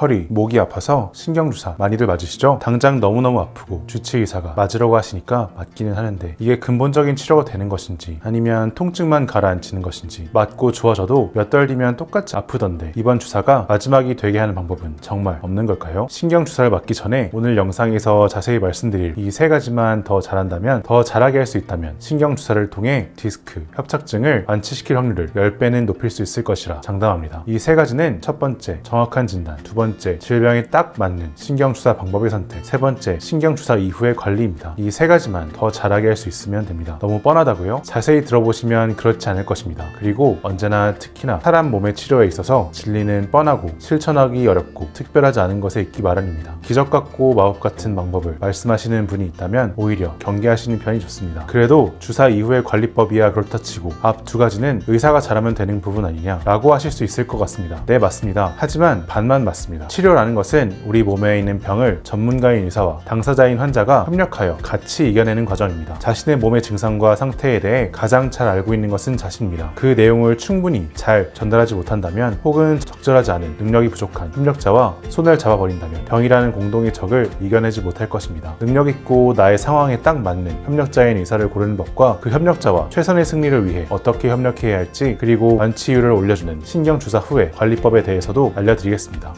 허리, 목이 아파서 신경주사 많이들 맞으시죠? 당장 너무너무 아프고 주치의사가 맞으라고 하시니까 맞기는 하는데 이게 근본적인 치료가 되는 것인지 아니면 통증만 가라앉히는 것인지 맞고 좋아져도 몇 달 뒤면 똑같이 아프던데 이번 주사가 마지막이 되게 하는 방법은 정말 없는 걸까요? 신경주사를 맞기 전에 오늘 영상에서 자세히 말씀드릴 이 세 가지만 더 잘한다면, 더 잘하게 할 수 있다면 신경주사를 통해 디스크, 협착증을 완치시킬 확률을 10배는 높일 수 있을 것이라 장담합니다. 이 세 가지는 첫 번째, 정확한 진단, 두 번째, 질병에 딱 맞는 신경주사 방법의 선택, 세 번째, 신경주사 이후의 관리입니다. 이 세 가지만 더 잘하게 할 수 있으면 됩니다. 너무 뻔하다고요? 자세히 들어보시면 그렇지 않을 것입니다. 그리고 언제나 특히나 사람 몸의 치료에 있어서 진리는 뻔하고 실천하기 어렵고 특별하지 않은 것에 있기 마련입니다. 기적 같고 마법 같은 방법을 말씀하시는 분이 있다면 오히려 경계하시는 편이 좋습니다. 그래도 주사 이후의 관리법이야 그렇다 치고 앞 두 가지는 의사가 잘하면 되는 부분 아니냐 라고 하실 수 있을 것 같습니다. 네, 맞습니다. 하지만 반만 맞습니다. 치료라는 것은 우리 몸에 있는 병을 전문가인 의사와 당사자인 환자가 협력하여 같이 이겨내는 과정입니다. 자신의 몸의 증상과 상태에 대해 가장 잘 알고 있는 것은 자신입니다. 그 내용을 충분히 잘 전달하지 못한다면 혹은 적절하지 않은 능력이 부족한 협력자와 손을 잡아버린다면 병이라는 공동의 적을 이겨내지 못할 것입니다. 능력 있고 나의 상황에 딱 맞는 협력자인 의사를 고르는 법과 그 협력자와 최선의 승리를 위해 어떻게 협력해야 할지, 그리고 완치율을 올려주는 신경주사 후의 관리법에 대해서도 알려드리겠습니다.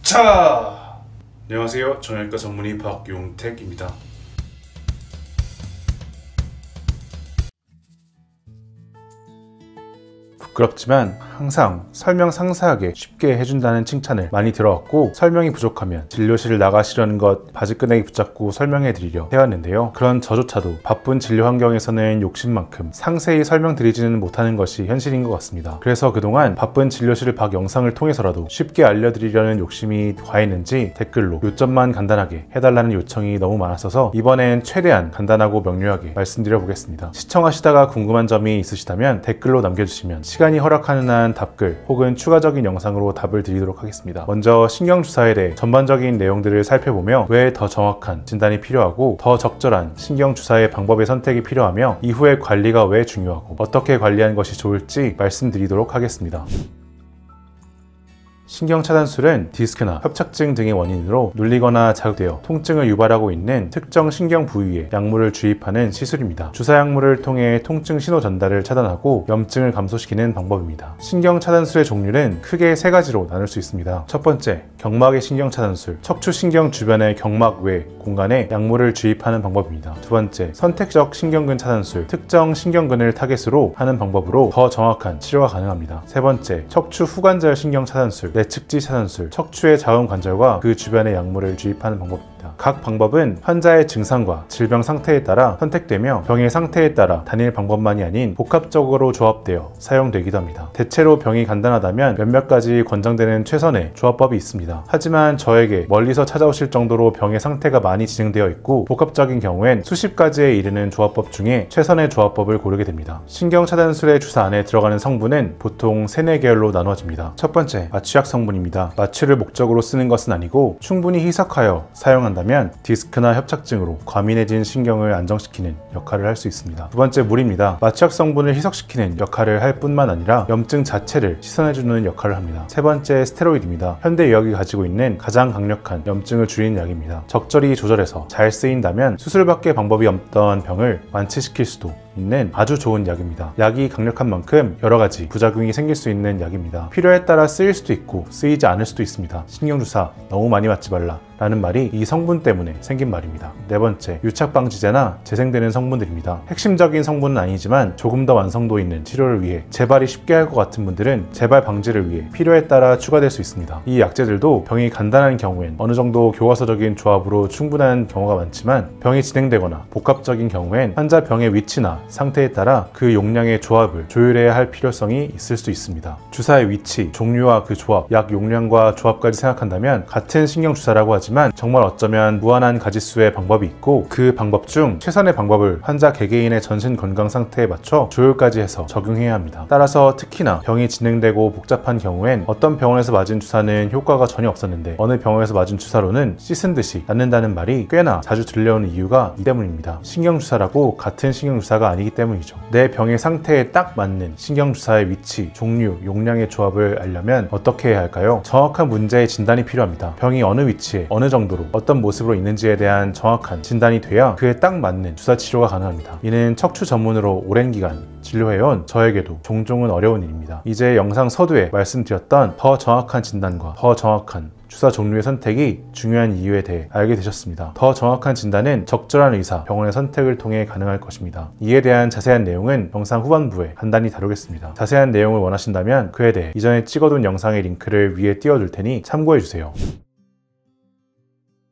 으라차차! 안녕하세요. 정형외과 전문의 박용택입니다. 부끄럽지만 항상 설명 상세하게 쉽게 해준다는 칭찬을 많이 들어왔고, 설명이 부족하면 진료실 나가시려는 것 바지끄레기 붙잡고 설명해드리려 해왔는데요. 그런 저조차도 바쁜 진료 환경에서는 욕심만큼 상세히 설명드리지는 못하는 것이 현실인 것 같습니다. 그래서 그동안 바쁜 진료실 밖 영상을 통해서라도 쉽게 알려드리려는 욕심이 과했는지 댓글로 요점만 간단하게 해달라는 요청이 너무 많았어서 이번엔 최대한 간단하고 명료하게 말씀드려 보겠습니다. 시청하시다가 궁금한 점이 있으시다면 댓글로 남겨주시면 시간이 허락하는 한 답글 혹은 추가적인 영상으로 답을 드리도록 하겠습니다. 먼저 신경주사에 대해 전반적인 내용들을 살펴보며 왜 더 정확한 진단이 필요하고 더 적절한 신경주사의 방법의 선택이 필요하며 이후의 관리가 왜 중요하고 어떻게 관리하는 것이 좋을지 말씀드리도록 하겠습니다. 신경차단술은 디스크나 협착증 등의 원인으로 눌리거나 자극되어 통증을 유발하고 있는 특정 신경 부위에 약물을 주입하는 시술입니다. 주사 약물을 통해 통증 신호 전달을 차단하고 염증을 감소시키는 방법입니다. 신경차단술의 종류는 크게 세 가지로 나눌 수 있습니다. 첫 번째, 경막의 신경차단술, 척추신경 주변의 경막 외 공간에 약물을 주입하는 방법입니다. 두 번째, 선택적 신경근 차단술, 특정 신경근을 타겟으로 하는 방법으로 더 정확한 치료가 가능합니다. 세 번째, 척추 후관절 신경 차단술, 내측지 차단술, 척추의 자음 관절과 그 주변에 약물을 주입하는 방법입니다. 각 방법은 환자의 증상과 질병 상태에 따라 선택되며 병의 상태에 따라 단일 방법만이 아닌 복합적으로 조합되어 사용되기도 합니다. 대체로 병이 간단하다면 몇몇 가지 권장되는 최선의 조합법이 있습니다. 하지만 저에게 멀리서 찾아오실 정도로 병의 상태가 많이 진행되어 있고 복합적인 경우엔 수십 가지에 이르는 조합법 중에 최선의 조합법을 고르게 됩니다. 신경차단술의 주사 안에 들어가는 성분은 보통 3-4계열로 나누어집니다. 첫 번째, 마취약 성분입니다. 마취를 목적으로 쓰는 것은 아니고 충분히 희석하여 사용한다면 디스크나 협착증으로 과민해진 신경을 안정시키는 역할을 할 수 있습니다. 두 번째, 물입니다. 마취약 성분을 희석시키는 역할을 할 뿐만 아니라 염증 자체를 시선해주는 역할을 합니다. 세 번째, 스테로이드입니다. 현대의학이 가지고 있는 가장 강력한 염증을 줄이는 약입니다. 적절히 조절해서 잘 쓰인다면 수술밖에 방법이 없던 병을 완치시킬 수도 있는 아주 좋은 약입니다. 약이 강력한 만큼 여러 가지 부작용이 생길 수 있는 약입니다. 필요에 따라 쓰일 수도 있고 쓰이지 않을 수도 있습니다. 신경주사 너무 많이 맞지 말라 라는 말이 이 성분 때문에 생긴 말입니다. 네 번째, 유착방지제나 재생되는 성분들입니다. 핵심적인 성분은 아니지만 조금 더 완성도 있는 치료를 위해 재발이 쉽게 할 것 같은 분들은 재발 방지를 위해 필요에 따라 추가될 수 있습니다. 이 약제들도 병이 간단한 경우엔 어느 정도 교과서적인 조합으로 충분한 경우가 많지만 병이 진행되거나 복합적인 경우엔 환자 병의 위치나 상태에 따라 그 용량의 조합을 조율해야 할 필요성이 있을 수 있습니다. 주사의 위치, 종류와 그 조합, 약 용량과 조합까지 생각한다면 같은 신경주사라고 하지만 정말 어쩌면 무한한 가지수의 방법이 있고 그 방법 중 최선의 방법을 환자 개개인의 전신 건강 상태에 맞춰 조율까지 해서 적용해야 합니다. 따라서 특히나 병이 진행되고 복잡한 경우엔 어떤 병원에서 맞은 주사는 효과가 전혀 없었는데 어느 병원에서 맞은 주사로는 씻은 듯이 낫는다는 말이 꽤나 자주 들려오는 이유가 이 때문입니다. 신경주사라고 같은 신경주사가 아니기 때문이죠. 내 병의 상태에 딱 맞는 신경주사의 위치, 종류, 용량의 조합을 알려면 어떻게 해야 할까요? 정확한 문제의 진단이 필요합니다. 병이 어느 위치에, 어느 정도로, 어떤 모습으로 있는지에 대한 정확한 진단이 돼야 그에 딱 맞는 주사 치료가 가능합니다. 이는 척추 전문으로 오랜 기간 진료해온 저에게도 종종은 어려운 일입니다. 이제 영상 서두에 말씀드렸던 더 정확한 진단과 더 정확한 주사 종류의 선택이 중요한 이유에 대해 알게 되셨습니다. 더 정확한 진단은 적절한 의사, 병원의 선택을 통해 가능할 것입니다. 이에 대한 자세한 내용은 영상 후반부에 간단히 다루겠습니다. 자세한 내용을 원하신다면 그에 대해 이전에 찍어둔 영상의 링크를 위에 띄워둘 테니 참고해주세요.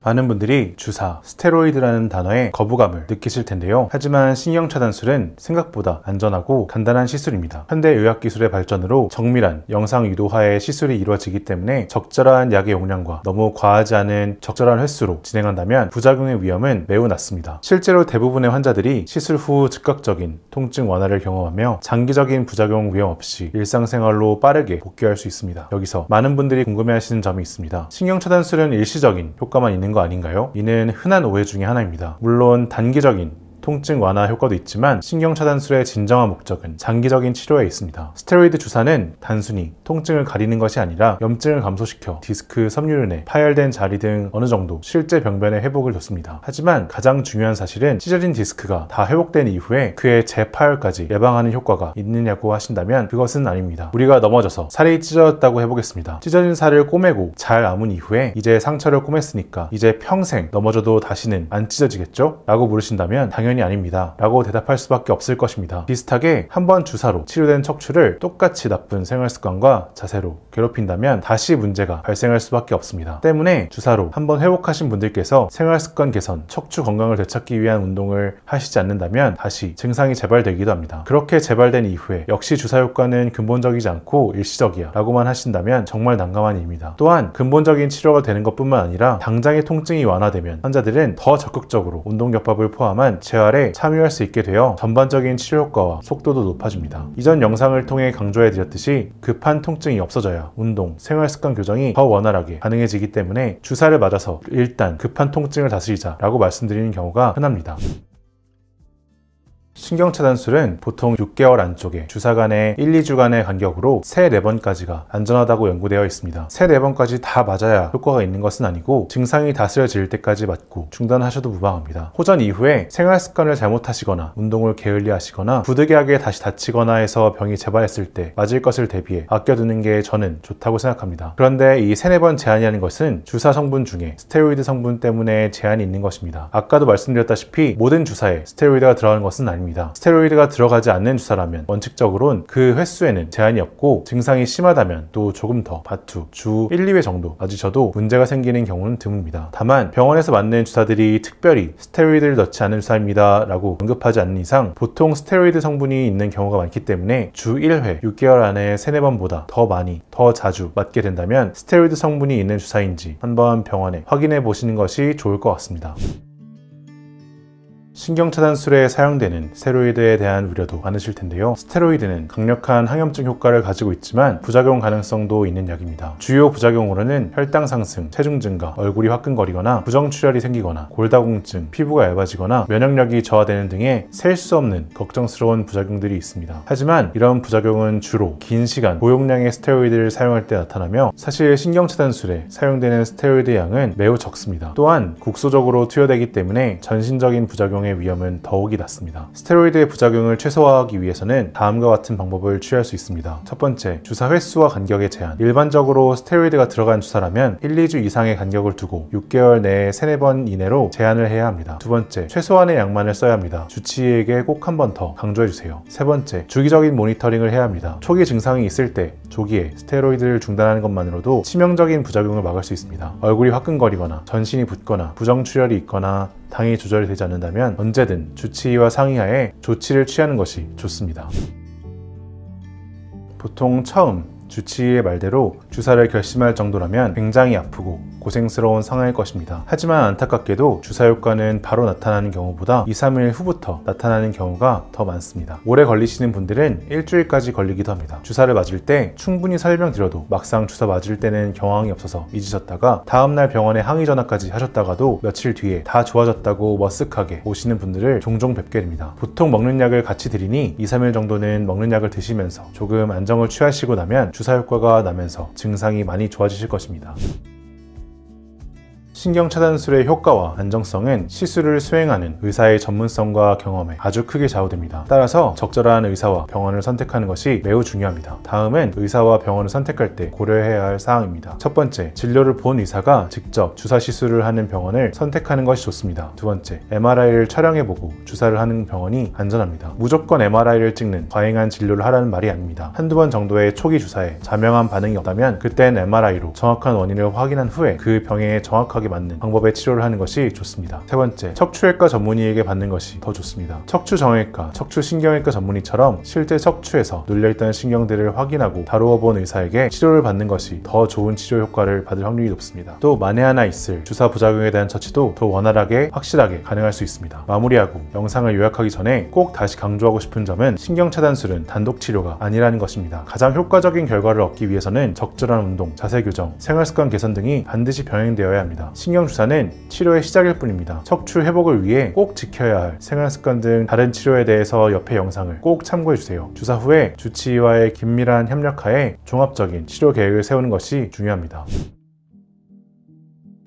많은 분들이 주사, 스테로이드라는 단어에 거부감을 느끼실 텐데요. 하지만 신경차단술은 생각보다 안전하고 간단한 시술입니다. 현대 의학기술의 발전으로 정밀한 영상 유도화의 시술이 이루어지기 때문에 적절한 약의 용량과 너무 과하지 않은 적절한 횟수로 진행한다면 부작용의 위험은 매우 낮습니다. 실제로 대부분의 환자들이 시술 후 즉각적인 통증 완화를 경험하며 장기적인 부작용 위험 없이 일상생활로 빠르게 복귀할 수 있습니다. 여기서 많은 분들이 궁금해하시는 점이 있습니다. 신경차단술은 일시적인 효과만 있는 거 아닌가요? 이는 흔한 오해 중에 하나입니다. 물론 단기적인 통증 완화 효과도 있지만 신경차단술의 진정한 목적은 장기적인 치료에 있습니다. 스테로이드 주사는 단순히 통증을 가리는 것이 아니라 염증을 감소시켜 디스크, 섬유륜에 파열된 자리 등 어느 정도 실제 병변의 회복을 돕습니다. 하지만 가장 중요한 사실은 찢어진 디스크가 다 회복된 이후에 그의 재파열까지 예방하는 효과가 있느냐고 하신다면 그것은 아닙니다. 우리가 넘어져서 살이 찢어졌다고 해보겠습니다. 찢어진 살을 꼬매고 잘 아문 이후에 이제 상처를 꼬맸으니까 이제 평생 넘어져도 다시는 안 찢어지겠죠? 라고 물으신다면 당연히 아닙니다. 라고 대답할 수밖에 없을 것입니다. 비슷하게 한번 주사로 치료된 척추를 똑같이 나쁜 생활습관과 자세로 괴롭힌다면 다시 문제가 발생할 수밖에 없습니다. 때문에 주사로 한번 회복하신 분들께서 생활습관 개선, 척추 건강을 되찾기 위한 운동을 하시지 않는다면 다시 증상이 재발되기도 합니다. 그렇게 재발된 이후에 역시 주사 효과는 근본적이지 않고 일시적이야 라고만 하신다면 정말 난감한 일입니다. 또한 근본적인 치료가 되는 것뿐만 아니라 당장의 통증이 완화되면 환자들은 더 적극적으로 운동요법을 포함한 재활에 참여할 수 있게 되어 전반적인 치료 효과와 속도도 높아집니다. 이전 영상을 통해 강조해드렸듯이 급한 통증이 없어져야 운동, 생활습관 교정이 더 원활하게 가능해지기 때문에 주사를 맞아서 일단 급한 통증을 다스리자 라고 말씀드리는 경우가 흔합니다. 신경차단술은 보통 6개월 안쪽에 주사 간의 1, 2주간의 간격으로 3, 4번까지가 안전하다고 연구되어 있습니다. 3, 4번까지 다 맞아야 효과가 있는 것은 아니고 증상이 다스려질 때까지 맞고 중단하셔도 무방합니다. 호전 이후에 생활습관을 잘못하시거나 운동을 게을리하시거나 부득이하게 다시 다치거나 해서 병이 재발했을 때 맞을 것을 대비해 아껴두는 게 저는 좋다고 생각합니다. 그런데 이 3, 4번 제한이라는 것은 주사 성분 중에 스테로이드 성분 때문에 제한이 있는 것입니다. 아까도 말씀드렸다시피 모든 주사에 스테로이드가 들어가는 것은 아닙니다. 스테로이드가 들어가지 않는 주사라면 원칙적으로는 그 횟수에는 제한이 없고 증상이 심하다면 또 조금 더 바투 주 1, 2회 정도 맞으셔도 문제가 생기는 경우는 드뭅니다. 다만 병원에서 맞는 주사들이 특별히 스테로이드를 넣지 않은 주사입니다 라고 언급하지 않는 이상 보통 스테로이드 성분이 있는 경우가 많기 때문에 주 1회 6개월 안에 3, 4번보다 더 많이 더 자주 맞게 된다면 스테로이드 성분이 있는 주사인지 한번 병원에 확인해 보시는 것이 좋을 것 같습니다. 신경차단술에 사용되는 스테로이드에 대한 우려도 많으실 텐데요. 스테로이드는 강력한 항염증 효과를 가지고 있지만 부작용 가능성도 있는 약입니다. 주요 부작용으로는 혈당 상승, 체중 증가, 얼굴이 화끈거리거나 부정출혈이 생기거나 골다공증, 피부가 얇아지거나 면역력이 저하되는 등의 셀 수 없는 걱정스러운 부작용들이 있습니다. 하지만 이런 부작용은 주로 긴 시간 고용량의 스테로이드를 사용할 때 나타나며 사실 신경차단술에 사용되는 스테로이드 양은 매우 적습니다. 또한 국소적으로 투여되기 때문에 전신적인 부작용의 위험은 더욱이 낮습니다. 스테로이드의 부작용을 최소화하기 위해서는 다음과 같은 방법을 취할 수 있습니다. 첫 번째, 주사 횟수와 간격의 제한. 일반적으로 스테로이드가 들어간 주사라면 1, 2주 이상의 간격을 두고 6개월 내에 3, 4번 이내로 제한을 해야 합니다. 두 번째, 최소한의 양만을 써야 합니다. 주치의에게 꼭 한 번 더 강조해주세요. 세 번째, 주기적인 모니터링을 해야 합니다. 초기 증상이 있을 때 조기에 스테로이드를 중단하는 것만으로도 치명적인 부작용을 막을 수 있습니다. 얼굴이 화끈거리거나 전신이 붓거나 부정출혈이 있거나 당이 조절이 되지 않는다면 언제든 주치의와 상의하에 조치를 취하는 것이 좋습니다. 보통 처음 주치의의 말대로 주사를 결심할 정도라면 굉장히 아프고 고생스러운 상황일 것입니다. 하지만 안타깝게도 주사 효과는 바로 나타나는 경우보다 2-3일 후부터 나타나는 경우가 더 많습니다. 오래 걸리시는 분들은 일주일까지 걸리기도 합니다. 주사를 맞을 때 충분히 설명드려도 막상 주사 맞을 때는 경황이 없어서 잊으셨다가 다음날 병원에 항의 전화까지 하셨다가도 며칠 뒤에 다 좋아졌다고 머쓱하게 오시는 분들을 종종 뵙게 됩니다. 보통 먹는 약을 같이 드리니 2-3일 정도는 먹는 약을 드시면서 조금 안정을 취하시고 나면 주사 효과가 나면서 증상이 많이 좋아지실 것입니다. 신경차단술의 효과와 안정성은 시술을 수행하는 의사의 전문성과 경험에 아주 크게 좌우됩니다. 따라서 적절한 의사와 병원을 선택하는 것이 매우 중요합니다. 다음은 의사와 병원을 선택할 때 고려해야 할 사항입니다. 첫 번째, 진료를 본 의사가 직접 주사 시술을 하는 병원을 선택하는 것이 좋습니다. 두 번째, MRI를 촬영해보고 주사를 하는 병원이 안전합니다. 무조건 MRI를 찍는 과잉한 진료를 하라는 말이 아닙니다. 한두 번 정도의 초기 주사에 자명한 반응이 없다면 그땐 MRI로 정확한 원인을 확인한 후에 그 병에 정확하게 맞는 방법의 치료를 하는 것이 좋습니다. 세 번째, 척추외과 전문의에게 받는 것이 더 좋습니다. 척추정형외과, 척추신경외과 전문의처럼 실제 척추에서 눌려있던 신경들을 확인하고 다루어 본 의사에게 치료를 받는 것이 더 좋은 치료 효과를 받을 확률이 높습니다. 또 만에 하나 있을 주사 부작용에 대한 처치도 더 원활하게 확실하게 가능할 수 있습니다. 마무리하고 영상을 요약하기 전에 꼭 다시 강조하고 싶은 점은 신경차단술은 단독 치료가 아니라는 것입니다. 가장 효과적인 결과를 얻기 위해서는 적절한 운동, 자세 교정, 생활습관 개선 등이 반드시 병행되어야 합니다. 신경주사는 치료의 시작일 뿐입니다. 척추 회복을 위해 꼭 지켜야 할 생활습관 등 다른 치료에 대해서 옆에 영상을 꼭 참고해주세요. 주사 후에 주치의와의 긴밀한 협력하에 종합적인 치료 계획을 세우는 것이 중요합니다.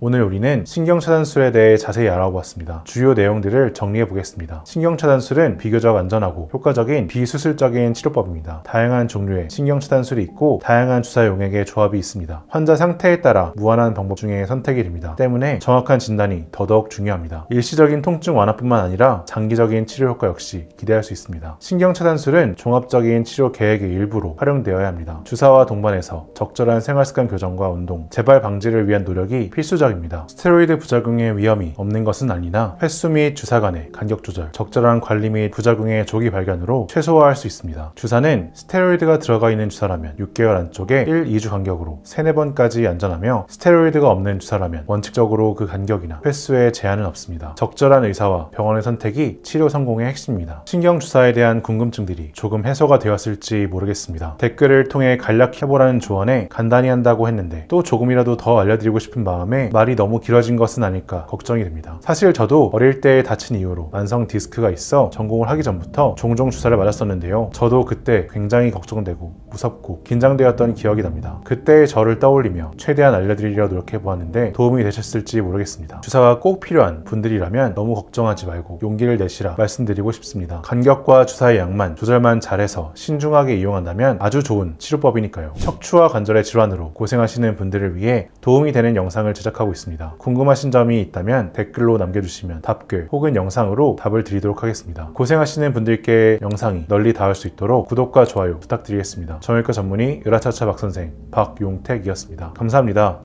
오늘 우리는 신경차단술에 대해 자세히 알아보았습니다. 주요 내용들을 정리해 보겠습니다. 신경차단술은 비교적 안전하고 효과적인 비수술적인 치료법입니다. 다양한 종류의 신경차단술이 있고 다양한 주사 용액의 조합이 있습니다. 환자 상태에 따라 무한한 방법 중에 선택이 됩니다. 때문에 정확한 진단이 더더욱 중요합니다. 일시적인 통증 완화뿐만 아니라 장기적인 치료 효과 역시 기대할 수 있습니다. 신경차단술은 종합적인 치료 계획의 일부로 활용되어야 합니다. 주사와 동반해서 적절한 생활습관 교정과 운동, 재발 방지를 위한 노력이 필수적입니다. 스테로이드 부작용의 위험이 없는 것은 아니나 횟수 및 주사 간의 간격 조절, 적절한 관리 및 부작용의 조기 발견으로 최소화할 수 있습니다. 주사는 스테로이드가 들어가 있는 주사라면 6개월 안쪽에 1-2주 간격으로 3-4번까지 안전하며 스테로이드가 없는 주사라면 원칙적으로 그 간격이나 횟수에 제한은 없습니다. 적절한 의사와 병원의 선택이 치료 성공의 핵심입니다. 신경주사에 대한 궁금증들이 조금 해소가 되었을지 모르겠습니다. 댓글을 통해 간략해보라는 조언에 간단히 한다고 했는데 또 조금이라도 더 알려드리고 싶은 마음에 말이 너무 길어진 것은 아닐까 걱정이 됩니다. 사실 저도 어릴 때 다친 이유로 만성 디스크가 있어 전공을 하기 전부터 종종 주사를 맞았었는데요. 저도 그때 굉장히 걱정되고 무섭고 긴장되었던 기억이 납니다. 그때의 저를 떠올리며 최대한 알려드리려 노력해보았는데 도움이 되셨을지 모르겠습니다. 주사가 꼭 필요한 분들이라면 너무 걱정하지 말고 용기를 내시라 말씀드리고 싶습니다. 간격과 주사의 양만 조절만 잘해서 신중하게 이용한다면 아주 좋은 치료법이니까요. 척추와 관절의 질환으로 고생하시는 분들을 위해 도움이 되는 영상을 제작하고 있습니다. 궁금하신 점이 있다면 댓글로 남겨주시면 답글 혹은 영상으로 답을 드리도록 하겠습니다. 고생하시는 분들께 영상이 널리 닿을 수 있도록 구독과 좋아요 부탁드리겠습니다. 정형외과 전문의 으라차차 박선생 박용택이었습니다. 감사합니다.